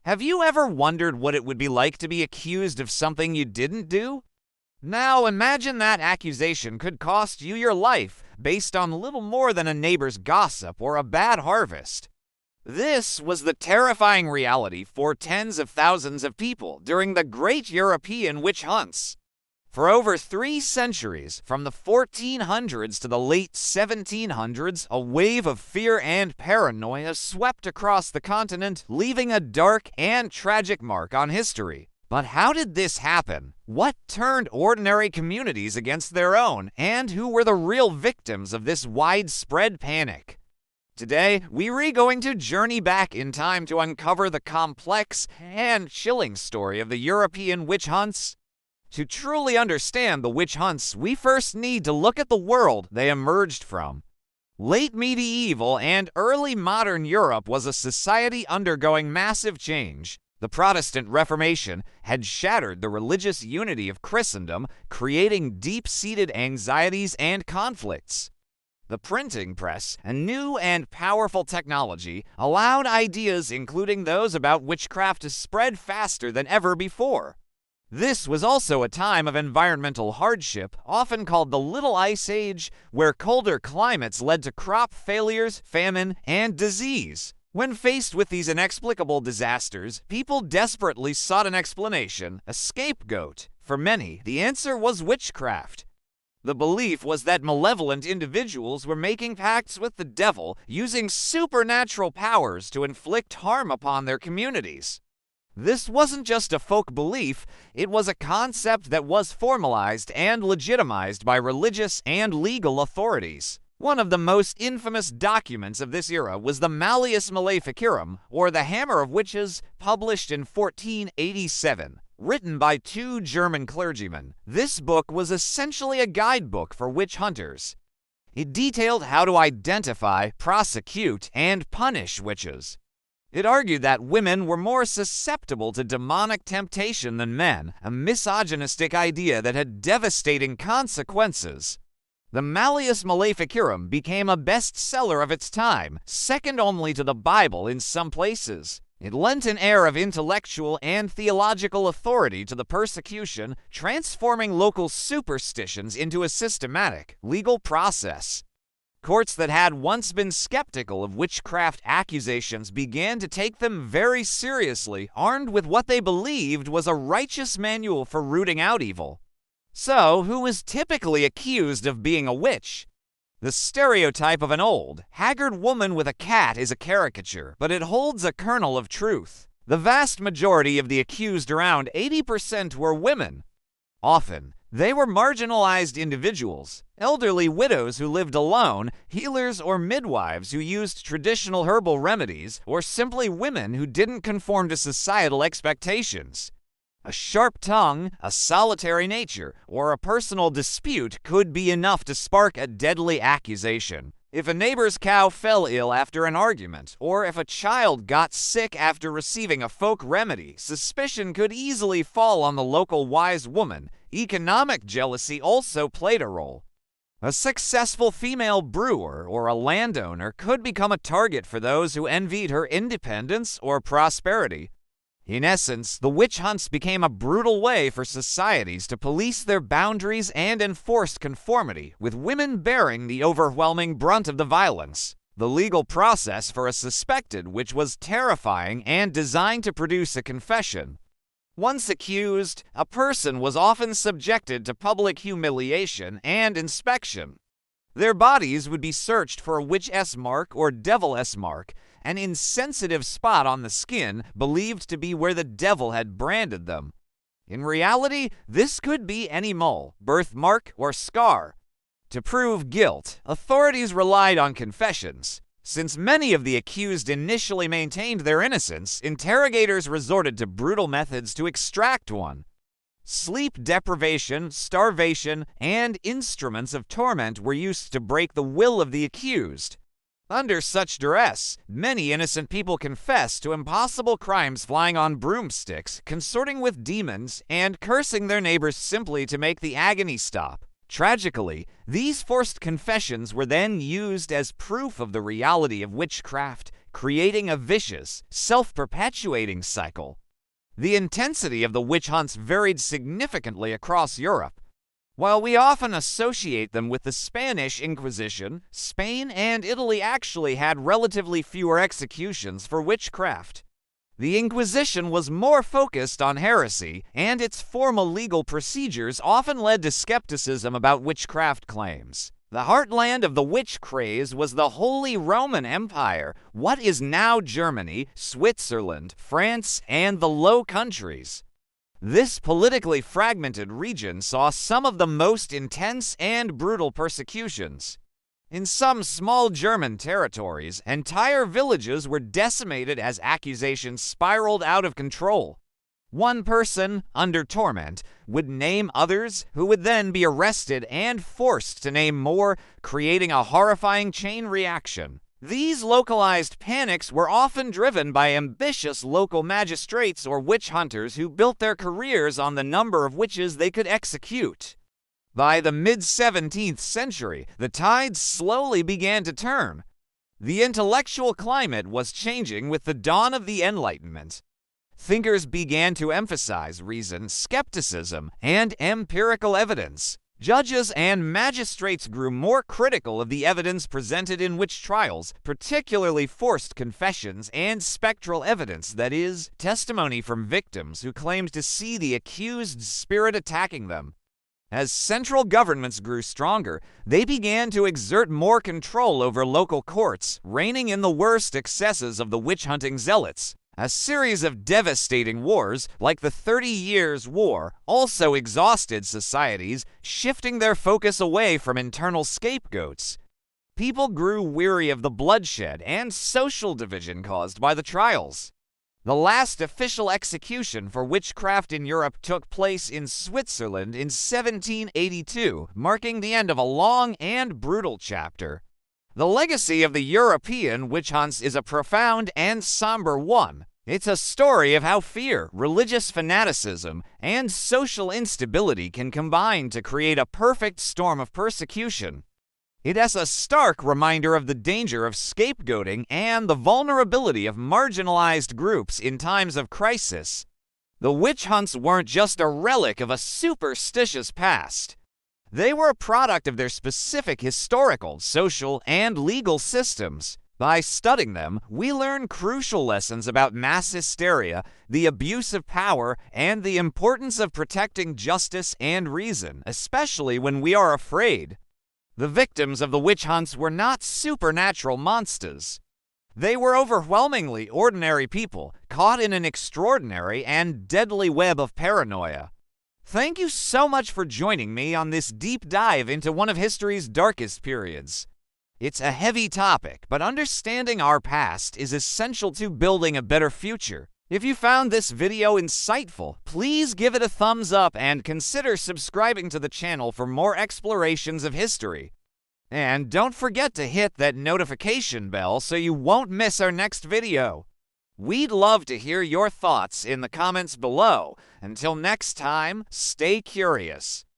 Have you ever wondered what it would be like to be accused of something you didn't do? Now imagine that accusation could cost you your life based on little more than a neighbor's gossip or a bad harvest. This was the terrifying reality for tens of thousands of people during the Great European Witch Hunts. For over 3 centuries, from the 1400s to the late 1700s, a wave of fear and paranoia swept across the continent, leaving a dark and tragic mark on history. But how did this happen? What turned ordinary communities against their own? And who were the real victims of this widespread panic? Today, we're going to journey back in time to uncover the complex and chilling story of the European witch hunts. To truly understand the witch hunts, we first need to look at the world they emerged from. Late medieval and early modern Europe was a society undergoing massive change. The Protestant Reformation had shattered the religious unity of Christendom, creating deep-seated anxieties and conflicts. The printing press, a new and powerful technology, allowed ideas, including those about witchcraft, to spread faster than ever before. This was also a time of environmental hardship, often called the Little Ice Age, where colder climates led to crop failures, famine, and disease. When faced with these inexplicable disasters, people desperately sought an explanation, a scapegoat. For many, the answer was witchcraft. The belief was that malevolent individuals were making pacts with the devil, using supernatural powers to inflict harm upon their communities. This wasn't just a folk belief, it was a concept that was formalized and legitimized by religious and legal authorities. One of the most infamous documents of this era was the Malleus Maleficarum, or the Hammer of Witches, published in 1487. Written by 2 German clergymen, this book was essentially a guidebook for witch hunters. It detailed how to identify, prosecute, and punish witches. It argued that women were more susceptible to demonic temptation than men, a misogynistic idea that had devastating consequences. The Malleus Maleficarum became a bestseller of its time, second only to the Bible in some places. It lent an air of intellectual and theological authority to the persecution, transforming local superstitions into a systematic, legal process. Courts that had once been skeptical of witchcraft accusations began to take them very seriously, armed with what they believed was a righteous manual for rooting out evil. So, who is typically accused of being a witch? The stereotype of an old, haggard woman with a cat is a caricature, but it holds a kernel of truth. The vast majority of the accused, around 80%, were women. Often, they were marginalized individuals, elderly widows who lived alone, healers or midwives who used traditional herbal remedies, or simply women who didn't conform to societal expectations. A sharp tongue, a solitary nature, or a personal dispute could be enough to spark a deadly accusation. If a neighbor's cow fell ill after an argument, or if a child got sick after receiving a folk remedy, suspicion could easily fall on the local wise woman. Economic jealousy also played a role. A successful female brewer or a landowner could become a target for those who envied her independence or prosperity. In essence, the witch hunts became a brutal way for societies to police their boundaries and enforce conformity, with women bearing the overwhelming brunt of the violence. The legal process for a suspected witch was terrifying and designed to produce a confession. Once accused, a person was often subjected to public humiliation and inspection. Their bodies would be searched for a witch-s mark or devil-s mark, an insensitive spot on the skin believed to be where the devil had branded them. In reality, this could be any mole, birthmark, or scar. To prove guilt, authorities relied on confessions. Since many of the accused initially maintained their innocence, interrogators resorted to brutal methods to extract one. Sleep deprivation, starvation, and instruments of torment were used to break the will of the accused. Under such duress, many innocent people confessed to impossible crimes, flying on broomsticks, consorting with demons, and cursing their neighbors simply to make the agony stop. Tragically, these forced confessions were then used as proof of the reality of witchcraft, creating a vicious, self-perpetuating cycle. The intensity of the witch hunts varied significantly across Europe. While we often associate them with the Spanish Inquisition, Spain and Italy actually had relatively fewer executions for witchcraft. The Inquisition was more focused on heresy, and its formal legal procedures often led to skepticism about witchcraft claims. The heartland of the witch craze was the Holy Roman Empire, what is now Germany, Switzerland, France, and the Low Countries. This politically fragmented region saw some of the most intense and brutal persecutions. In some small German territories, entire villages were decimated as accusations spiraled out of control. One person, under torment, would name others, who would then be arrested and forced to name more, creating a horrifying chain reaction. These localized panics were often driven by ambitious local magistrates or witch hunters who built their careers on the number of witches they could execute. By the mid-17th century, the tides slowly began to turn. The intellectual climate was changing with the dawn of the Enlightenment. Thinkers began to emphasize reason, skepticism, and empirical evidence. Judges and magistrates grew more critical of the evidence presented in witch trials, particularly forced confessions and spectral evidence, that is, testimony from victims who claimed to see the accused's spirit attacking them. As central governments grew stronger, they began to exert more control over local courts, reining in the worst excesses of the witch-hunting zealots. A series of devastating wars, like the 30 Years' War, also exhausted societies, shifting their focus away from internal scapegoats. People grew weary of the bloodshed and social division caused by the trials. The last official execution for witchcraft in Europe took place in Switzerland in 1782, marking the end of a long and brutal chapter. The legacy of the European witch hunts is a profound and somber one. It's a story of how fear, religious fanaticism, and social instability can combine to create a perfect storm of persecution. It is a stark reminder of the danger of scapegoating and the vulnerability of marginalized groups in times of crisis. The witch hunts weren't just a relic of a superstitious past. They were a product of their specific historical, social, and legal systems. By studying them, we learn crucial lessons about mass hysteria, the abuse of power, and the importance of protecting justice and reason, especially when we are afraid. The victims of the witch hunts were not supernatural monsters. They were overwhelmingly ordinary people, caught in an extraordinary and deadly web of paranoia. Thank you so much for joining me on this deep dive into one of history's darkest periods. It's a heavy topic, but understanding our past is essential to building a better future. If you found this video insightful, please give it a thumbs up and consider subscribing to the channel for more explorations of history. And don't forget to hit that notification bell so you won't miss our next video. We'd love to hear your thoughts in the comments below. Until next time, stay curious.